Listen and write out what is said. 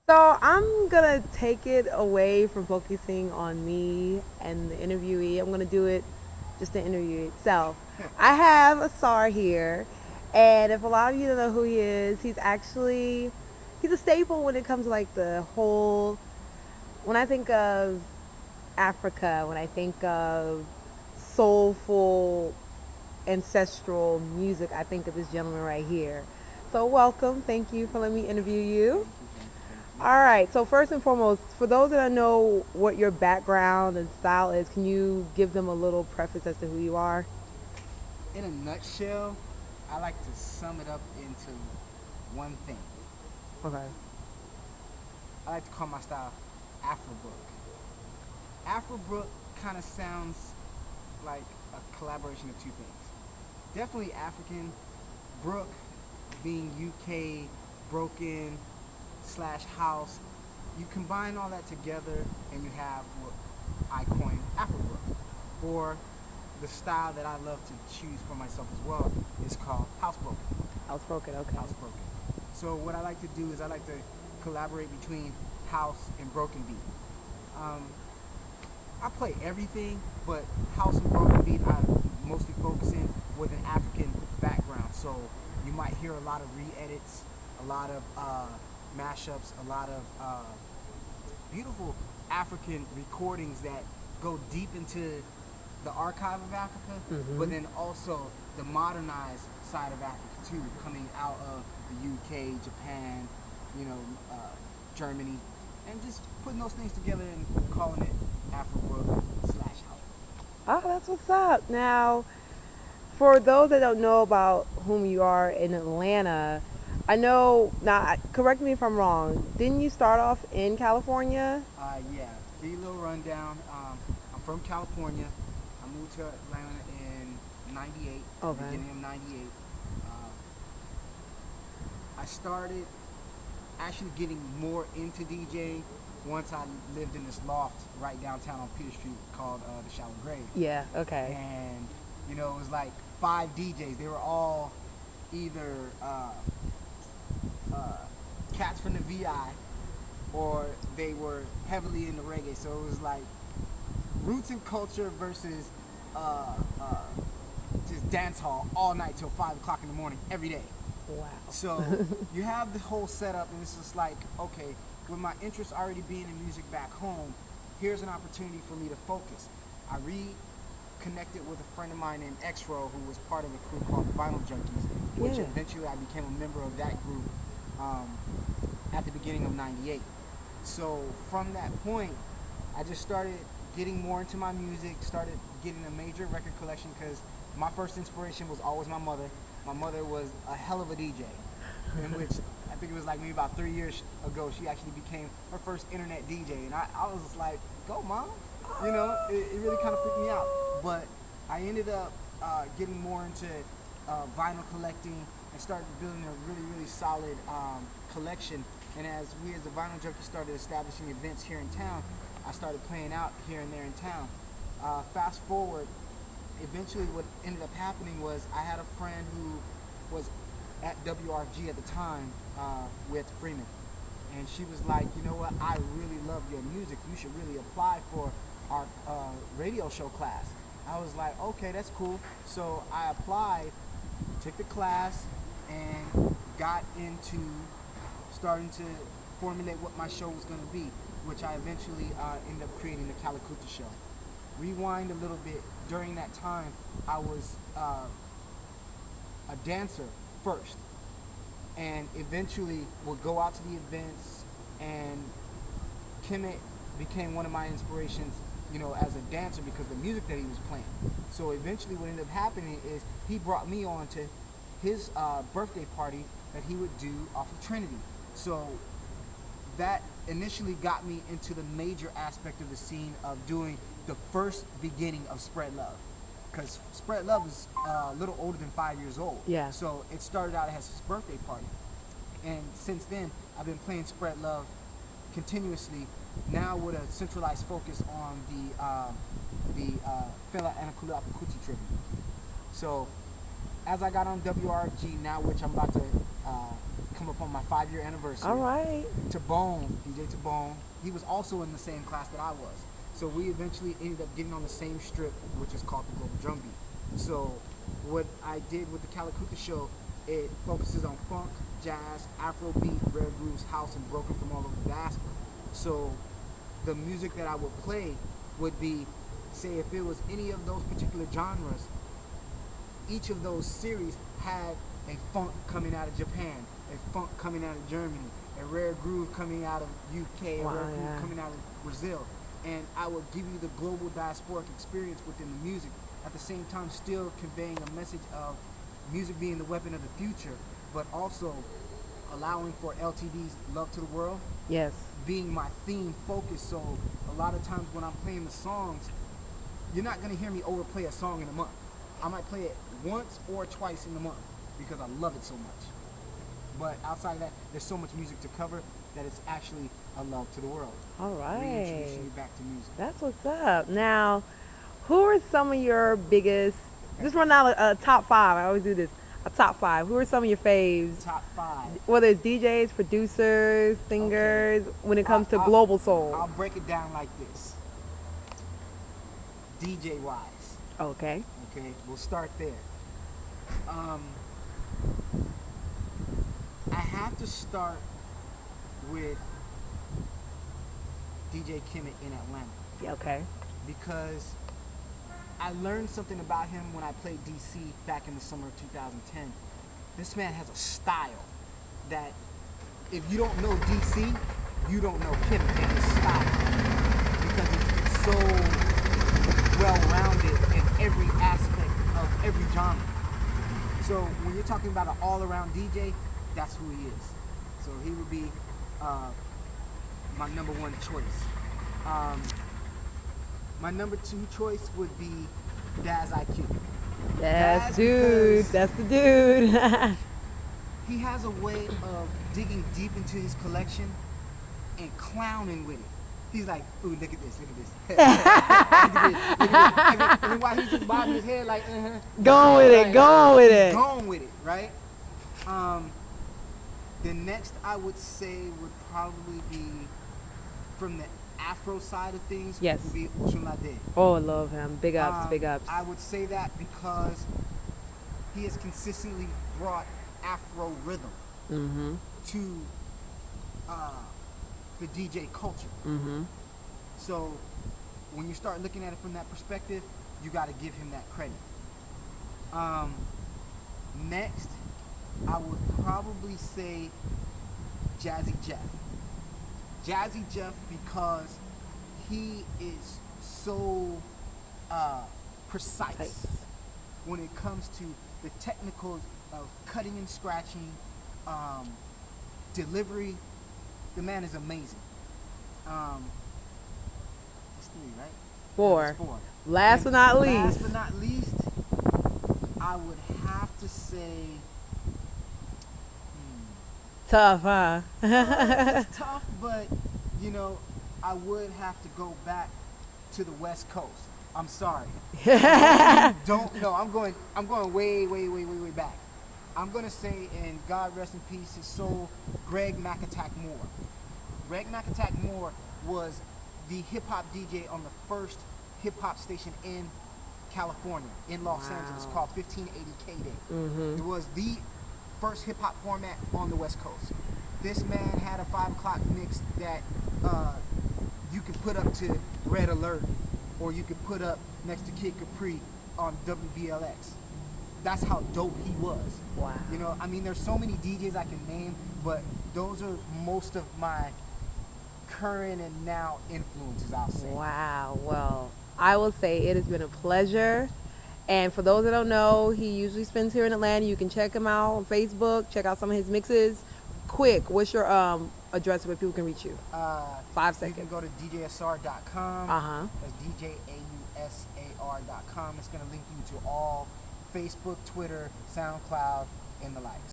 So I'm gonna take it away from focusing on me and the interviewee. I'm gonna do it just the interview itself. I have Asar here, and if a lot of you don't know who he is, he's a staple when it comes to like the whole. When I think of Africa, when I think of soulful ancestral music, I think of this gentleman right here. So welcome. Thank you for letting me interview you. Thank you, thank you, thank you. All right. So first and foremost, for those that don't know what your background and style is, can you give them a little preface as to who you are? In a nutshell, I like to sum it up into one thing. Okay. I like to call my style Afrobrook. Afrobrook kind of sounds like a collaboration of two things. Definitely African, Brook being UK, broken, slash house. You combine all that together and you have what I coined Afrobrook. Or the style that I love to choose for myself as well is called housebroken. Outspoken. Okay. Housebroken. So what I like to do is I like to collaborate between house and broken beat. Um, I play everything, but house and broken beat I mostly focus in with an African background. So you might hear a lot of re-edits, a lot of mashups, a lot of beautiful African recordings that go deep into the archive of Africa, but then also the modernized side of Africa too, coming out of the UK, Japan, you know, Germany, and just putting those things together and calling it Afrobrook slash house. Oh, that's what's up. Now, for those that don't know about whom you are in Atlanta, I know. Now, correct me if I'm wrong. Didn't you start off in California? Yeah, give you a little rundown. I'm from California. I moved to Atlanta in '98, Okay. beginning of '98. Uh, I started actually getting more into DJing once I lived in this loft right downtown on Peter Street called the Shallow Grave. Yeah. Okay. And, you know, it was like 5 DJs. They were all either uh, cats from the VI or they were heavily into reggae. So it was like roots and culture versus uh, uh, just dance hall all night till 5 o'clock in the morning every day. Wow. So you have the whole setup, and it's just like, okay, with my interest already being in music back home, here's an opportunity for me to focus. I reconnected with a friend of mine named X-Row, who was part of a crew called the Vinyl Junkies, which Yeah. eventually I became a member of that group um, at the beginning of '98. So from that point, I just started getting more into my music, started getting a major record collection because my first inspiration was always my mother. My mother was a hell of a DJ, in which I think it was like maybe about 3 years ago, she actually became her first internet DJ. And I was just like, go mom. You know, it really kind of freaked me out. But I ended up getting more into vinyl collecting and started building a really, really solid collection. And as we as the Vinyl Junkie started establishing events here in town, I started playing out here and there in town. Fast forward, eventually what ended up happening was I had a friend who was at WRG at the time with Freeman. And she was like, you know what, I really love your music. You should really apply for our radio show class. I was like, okay, that's cool. So I applied, took the class, and got into starting to formulate what my show was going to be, which I eventually ended up creating the Calicuta show. Rewind a little bit, during that time, I was a dancer first, and eventually would go out to the events, and Kemet became one of my inspirations, you know, as a dancer because of the music that he was playing. So eventually what ended up happening is he brought me on to his birthday party that he would do off of Trinity. So that initially got me into the major aspect of the scene of doing the first beginning of Spread Love. Because Spread Love is a little older than 5 years old. Yeah. So it started out as his birthday party. And since then, I've been playing Spread Love continuously, now with a centralized focus on the Fela Anikulapo Kuti tribute. So as I got on WRG now, which I'm about to come up on my 5-year anniversary. All right. Tabone, DJ Tabone, he was also in the same class that I was. So we eventually ended up getting on the same strip, which is called the Global Drum Beat. So what I did with the Calicuta show, it focuses on funk, jazz, Afrobeat, rare grooves, house, and broken from all over the diaspora. So the music that I would play would be, say if it was any of those particular genres, each of those series had a funk coming out of Japan, a funk coming out of Germany, a rare groove coming out of UK, a rare groove coming out of Brazil. And I would give you the global diasporic experience within the music, at the same time still conveying a message of music being the weapon of the future, but also allowing for LTD's Love to the World Yes. being my theme focus. So a lot of times when I'm playing the songs, you're not going to hear me overplay a song in a month. I might play it once or twice in the month because I love it so much. But outside of that, there's so much music to cover that it's actually a love to the world. All right. Reintroducing you back to music. That's what's up. Now, who are some of your biggest, just run out a top 5, I always do this, a top 5. Who are some of your faves? Top 5. Whether it's DJs, producers, singers, when it comes to global soul. I'll break it down like this. DJ wise. Okay. Okay, we'll start there. I have to start with DJ Kimmett in Atlanta. Yeah, okay. Because I learned something about him when I played DC back in the summer of 2010. This man has a style that if you don't know DC, you don't know Kimmett and his style. Because it's so well-rounded in every aspect of every genre. So when you're talking about an all-around DJ, that's who he is. So he would be my number 1 choice. My number 2 choice would be Daz IQ. That's dude. That's the dude. He has a way of digging deep into his collection and clowning with it. He's like, ooh, look at this, look at this. Look at this, look at this. And then while he's just bobbing his head like, Going with it, going with it. Going with it, right? The next I would say would probably be from the Afro side of things. Yes. Would be Uchunlade. Oh, I love him. Big ups, big ups. I would say that because he has consistently brought Afro rhythm to the DJ culture. So when you start looking at it from that perspective, you got to give him that credit. Next, I would probably say Jazzy Jeff. Jazzy Jeff because he is so precise when it comes to the technicals of cutting and scratching, delivery. The man is amazing. It's 3, right? 4. It's 4. Last but not least. Last but not least, I would have to say. Tough, huh? It's tough, but you know, I would have to go back to the West Coast. I'm sorry. Don't know. I'm going way back. I'm gonna say, and God rest in peace his soul, Greg McAttack Moore. Greg McAttack Moore was the hip hop DJ on the first hip hop station in California, in Los Angeles, called 1580 K-Day. It was the first hip hop format on the West Coast. This man had a 5 o'clock mix that you could put up to Red Alert, or you could put up next to Kid Capri on WBLX. That's how dope he was. Wow. You know, I mean, there's so many DJs I can name, but those are most of my current and now influences, I'll say. Wow. Well, I will say it has been a pleasure. And for those that don't know, he usually spends here in Atlanta. You can check him out on Facebook. Check out some of his mixes. Quick, what's your address where people can reach you? 5 seconds. You can go to DJAusar.com. That's DJAUSAR.com. It's going to link you to all Facebook, Twitter, SoundCloud, and the likes.